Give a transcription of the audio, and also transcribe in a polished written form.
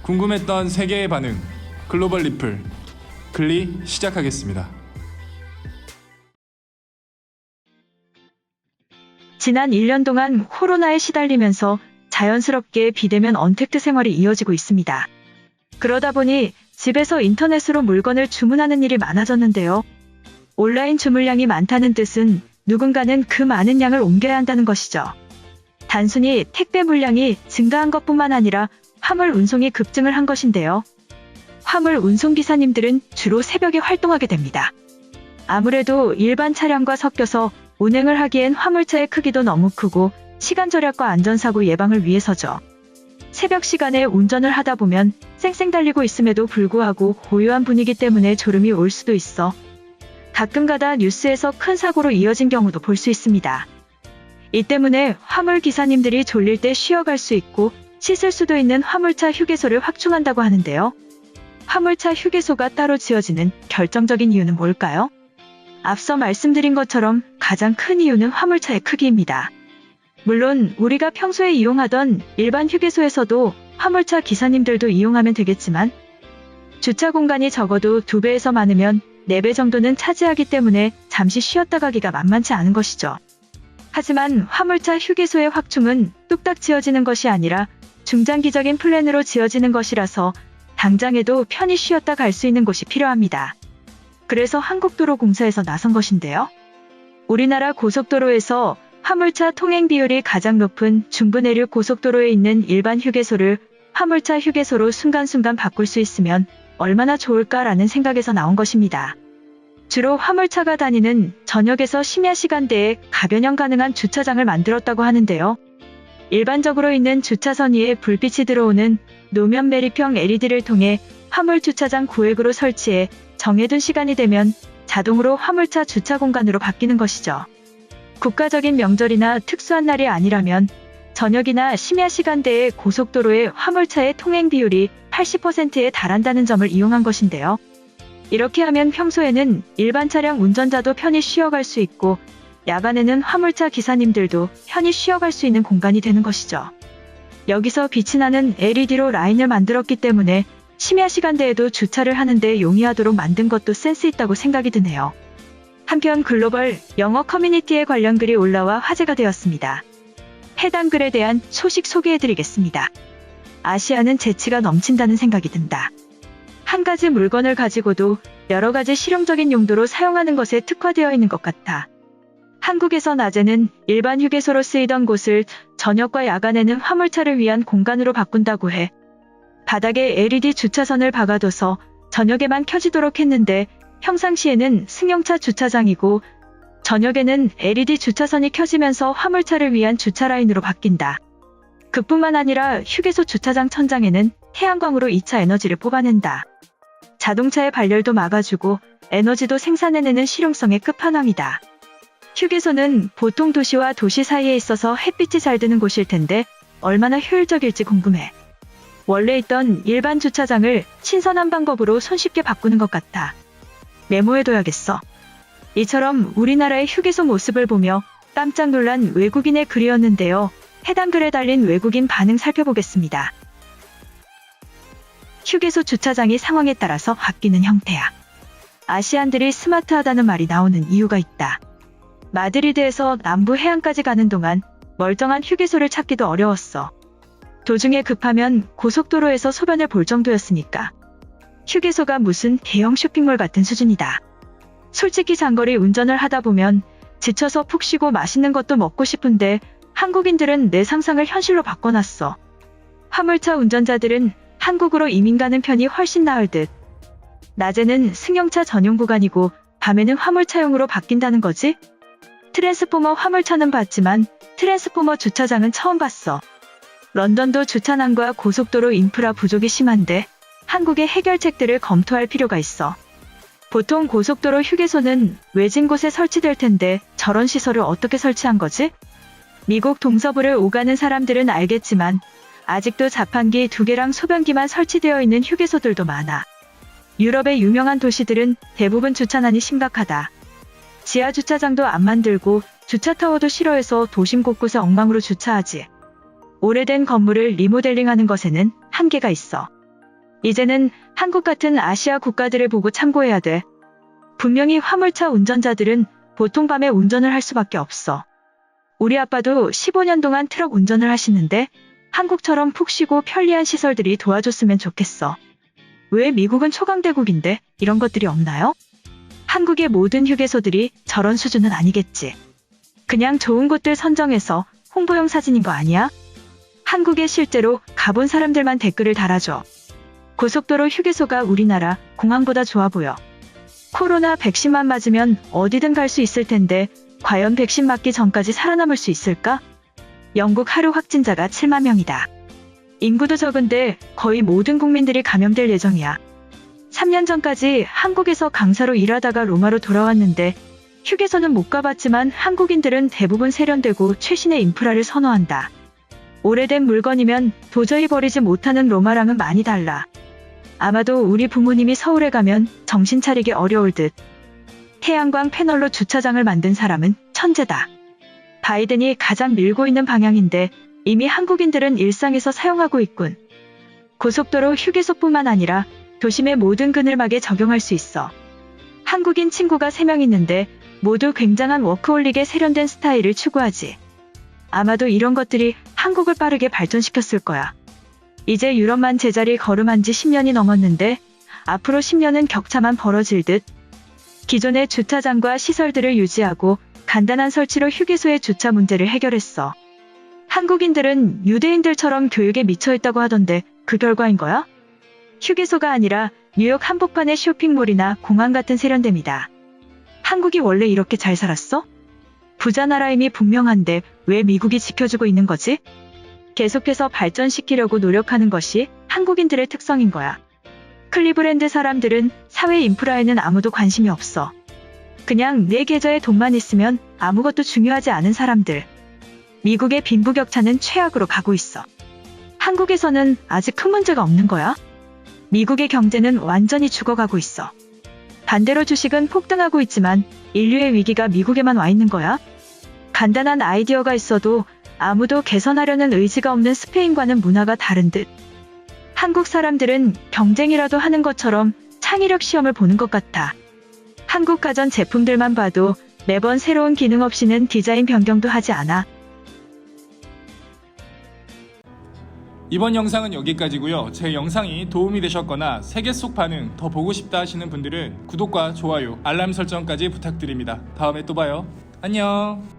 궁금했던 세계의 반응, 글로벌 리플, 글리 시작하겠습니다. 지난 1년 동안 코로나에 시달리면서 자연스럽게 비대면 언택트 생활이 이어지고 있습니다. 그러다 보니 집에서 인터넷으로 물건을 주문하는 일이 많아졌는데요. 온라인 주문량이 많다는 뜻은 누군가는 그 많은 양을 옮겨야 한다는 것이죠. 단순히 택배 물량이 증가한 것뿐만 아니라 화물 운송이 급증을 한 것인데요. 화물 운송기사님들은 주로 새벽에 활동하게 됩니다. 아무래도 일반 차량과 섞여서 운행을 하기엔 화물차의 크기도 너무 크고 시간 절약과 안전사고 예방을 위해서죠. 새벽 시간에 운전을 하다 보면 쌩쌩 달리고 있음에도 불구하고 고요한 분위기 때문에 졸음이 올 수도 있어 가끔가다 뉴스에서 큰 사고로 이어진 경우도 볼 수 있습니다. 이 때문에 화물 기사님들이 졸릴 때 쉬어갈 수 있고 씻을 수도 있는 화물차 휴게소를 확충한다고 하는데요. 화물차 휴게소가 따로 지어지는 결정적인 이유는 뭘까요? 앞서 말씀드린 것처럼 가장 큰 이유는 화물차의 크기입니다. 물론 우리가 평소에 이용하던 일반 휴게소에서도 화물차 기사님들도 이용하면 되겠지만 주차 공간이 적어도 2배에서 많으면 4배 정도는 차지하기 때문에 잠시 쉬었다 가기가 만만치 않은 것이죠. 하지만 화물차 휴게소의 확충은 뚝딱 지어지는 것이 아니라 중장기적인 플랜으로 지어지는 것이라서 당장에도 편히 쉬었다 갈 수 있는 곳이 필요합니다. 그래서 한국도로공사에서 나선 것인데요. 우리나라 고속도로에서 화물차 통행 비율이 가장 높은 중부내륙 고속도로에 있는 일반 휴게소를 화물차 휴게소로 순간순간 바꿀 수 있으면 얼마나 좋을까라는 생각에서 나온 것입니다. 주로 화물차가 다니는 저녁에서 심야 시간대에 가변형 가능한 주차장을 만들었다고 하는데요. 일반적으로 있는 주차선 위에 불빛이 들어오는 노면 매립형 LED를 통해 화물 주차장 구획으로 설치해 정해둔 시간이 되면 자동으로 화물차 주차 공간으로 바뀌는 것이죠. 국가적인 명절이나 특수한 날이 아니라면 저녁이나 심야 시간대에 고속도로의 화물차의 통행 비율이 80%에 달한다는 점을 이용한 것인데요. 이렇게 하면 평소에는 일반 차량 운전자도 편히 쉬어갈 수 있고 야간에는 화물차 기사님들도 편히 쉬어갈 수 있는 공간이 되는 것이죠. 여기서 빛이 나는 LED로 라인을 만들었기 때문에 심야 시간대에도 주차를 하는데 용이하도록 만든 것도 센스 있다고 생각이 드네요. 한편 글로벌 영어 커뮤니티에 관련 글이 올라와 화제가 되었습니다. 해당 글에 대한 소식 소개해드리겠습니다. 아시아는 재치가 넘친다는 생각이 든다. 한 가지 물건을 가지고도 여러 가지 실용적인 용도로 사용하는 것에 특화되어 있는 것 같아. 한국에서 낮에는 일반 휴게소로 쓰이던 곳을 저녁과 야간에는 화물차를 위한 공간으로 바꾼다고 해. 바닥에 LED 주차선을 박아둬서 저녁에만 켜지도록 했는데 평상시에는 승용차 주차장이고 저녁에는 LED 주차선이 켜지면서 화물차를 위한 주차 라인으로 바뀐다. 그뿐만 아니라 휴게소 주차장 천장에는 태양광으로 2차 에너지를 뽑아낸다. 자동차의 발열도 막아주고 에너지도 생산해내는 실용성의 끝판왕이다. 휴게소는 보통 도시와 도시 사이에 있어서 햇빛이 잘 드는 곳일 텐데 얼마나 효율적일지 궁금해. 원래 있던 일반 주차장을 신선한 방법으로 손쉽게 바꾸는 것 같아. 메모해둬야겠어. 이처럼 우리나라의 휴게소 모습을 보며 깜짝 놀란 외국인의 글이었는데요. 해당 글에 달린 외국인 반응 살펴보겠습니다. 휴게소 주차장이 상황에 따라서 바뀌는 형태야. 아시안들이 스마트하다는 말이 나오는 이유가 있다. 마드리드에서 남부 해안까지 가는 동안 멀쩡한 휴게소를 찾기도 어려웠어. 도중에 급하면 고속도로에서 소변을 볼 정도였으니까. 휴게소가 무슨 대형 쇼핑몰 같은 수준이다. 솔직히 장거리 운전을 하다 보면 지쳐서 푹 쉬고 맛있는 것도 먹고 싶은데 한국인들은 내 상상을 현실로 바꿔놨어. 화물차 운전자들은 한국으로 이민 가는 편이 훨씬 나을 듯. 낮에는 승용차 전용 구간이고 밤에는 화물차용으로 바뀐다는 거지? 트랜스포머 화물차는 봤지만 트랜스포머 주차장은 처음 봤어. 런던도 주차난과 고속도로 인프라 부족이 심한데 한국의 해결책들을 검토할 필요가 있어. 보통 고속도로 휴게소는 외진 곳에 설치될 텐데 저런 시설을 어떻게 설치한 거지? 미국 동서부를 오가는 사람들은 알겠지만 아직도 자판기 2개랑 소변기만 설치되어 있는 휴게소들도 많아. 유럽의 유명한 도시들은 대부분 주차난이 심각하다. 지하 주차장도 안 만들고 주차타워도 싫어해서 도심 곳곳에 엉망으로 주차하지. 오래된 건물을 리모델링하는 것에는 한계가 있어. 이제는 한국 같은 아시아 국가들을 보고 참고해야 돼. 분명히 화물차 운전자들은 보통 밤에 운전을 할 수밖에 없어. 우리 아빠도 15년 동안 트럭 운전을 하시는데 한국처럼 푹 쉬고 편리한 시설들이 도와줬으면 좋겠어. 왜 미국은 초강대국인데 이런 것들이 없나요? 한국의 모든 휴게소들이 저런 수준은 아니겠지. 그냥 좋은 곳들 선정해서 홍보용 사진인 거 아니야? 한국에 실제로 가본 사람들만 댓글을 달아줘. 고속도로 휴게소가 우리나라 공항보다 좋아 보여. 코로나 백신만 맞으면 어디든 갈 수 있을 텐데 과연 백신 맞기 전까지 살아남을 수 있을까? 영국 하루 확진자가 7만 명이다. 인구도 적은데 거의 모든 국민들이 감염될 예정이야. 3년 전까지 한국에서 강사로 일하다가 로마로 돌아왔는데 휴게소는 못 가봤지만 한국인들은 대부분 세련되고 최신의 인프라를 선호한다. 오래된 물건이면 도저히 버리지 못하는 로마랑은 많이 달라. 아마도 우리 부모님이 서울에 가면 정신 차리기 어려울 듯. 태양광 패널로 주차장을 만든 사람은 천재다. 바이든이 가장 밀고 있는 방향인데 이미 한국인들은 일상에서 사용하고 있군. 고속도로 휴게소뿐만 아니라 도심의 모든 그늘막에 적용할 수 있어. 한국인 친구가 3명 있는데 모두 굉장한 워크홀릭의 세련된 스타일을 추구하지. 아마도 이런 것들이 한국을 빠르게 발전시켰을 거야. 이제 유럽만 제자리 걸음한 지 10년이 넘었는데 앞으로 10년은 격차만 벌어질 듯. 기존의 주차장과 시설들을 유지하고 간단한 설치로 휴게소의 주차 문제를 해결했어. 한국인들은 유대인들처럼 교육에 미쳐있다고 하던데 그 결과인 거야? 휴게소가 아니라 뉴욕 한복판의 쇼핑몰이나 공항 같은 세련됨이다. 한국이 원래 이렇게 잘 살았어? 부자 나라임이 분명한데 왜 미국이 지켜주고 있는 거지? 계속해서 발전시키려고 노력하는 것이 한국인들의 특성인 거야. 클리브랜드 사람들은 사회 인프라에는 아무도 관심이 없어. 그냥 내 계좌에 돈만 있으면 아무것도 중요하지 않은 사람들. 미국의 빈부격차는 최악으로 가고 있어. 한국에서는 아직 큰 문제가 없는 거야? 미국의 경제는 완전히 죽어가고 있어. 반대로 주식은 폭등하고 있지만 인류의 위기가 미국에만 와 있는 거야? 간단한 아이디어가 있어도 아무도 개선하려는 의지가 없는 스페인과는 문화가 다른 듯. 한국 사람들은 경쟁이라도 하는 것처럼 창의력 시험을 보는 것 같아. 한국 가전 제품들만 봐도 매번 새로운 기능 없이는 디자인 변경도 하지 않아. 이번 영상은 여기까지고요. 제 영상이 도움이 되셨거나 세계 속 반응 더 보고 싶다 하시는 분들은 구독과 좋아요, 알람 설정까지 부탁드립니다. 다음에 또 봐요. 안녕.